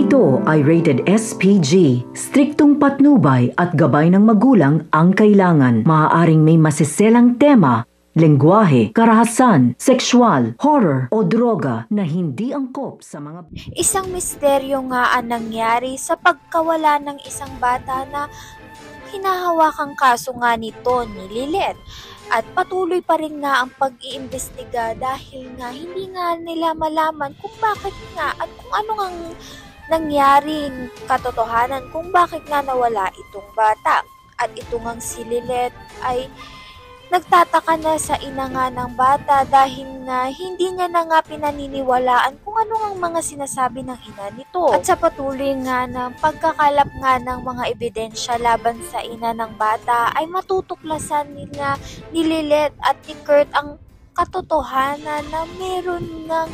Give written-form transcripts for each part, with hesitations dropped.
Ito ay rated SPG. Striktong patnubay at gabay ng magulang ang kailangan. Maaaring may masiselang tema, lengguwahe, karahasan, sexual, horror o droga na hindi angkop sa mga... Isang misteryo nga ang nangyari sa pagkawala ng isang bata na hinahawakang kaso nga nito ni Lilith. At patuloy pa rin nga ang pag-iimbestiga dahil nga hindi nga nila malaman kung bakit nga at kung ano ngang nangyaring katotohanan kung bakit nga nawala itong bata. At ito ngang si Lilith ay nagtataka na sa ina nga ng bata dahil na hindi niya na nga pinaniniwalaan kung ano ang mga sinasabi ng ina nito. At sa patuloy nga ng pagkakalap nga ng mga ebidensya laban sa ina ng bata ay matutuklasan nila ni Lilith at ni Kurt ang katotohanan na meron ng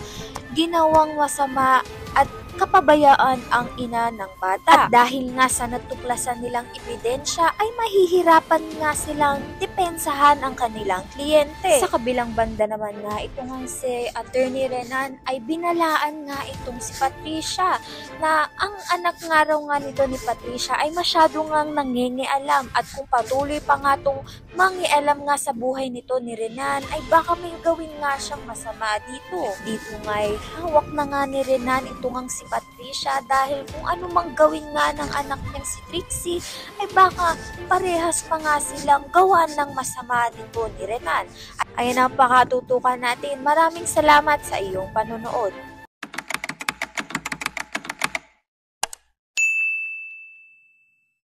ginawang masama at kapabayaan ang ina ng bata. At dahil nga sa natuklasan nilang ebidensya ay mahihirapan nga silang depensahan ang kanilang kliyente. Sa kabilang banda naman nga itong si Attorney Renan ay binalaan nga itong si Patricia na ang anak nga raw nga nito ni Patricia ay masyado ngang nangingialam at kung patuloy pa nga itong mangialam nga sa buhay nito ni Renan ay baka may gawin nga siyang masama dito. Dito nga ay hawak na nga ni Renan itong si Patricia dahil kung ano mang gawin nga ng anak niyang si Trixie ay baka parehas pa nga silang gawa ng masama dito ni Renan. Ayan ang pakatutukan natin. Maraming salamat sa iyong panonood.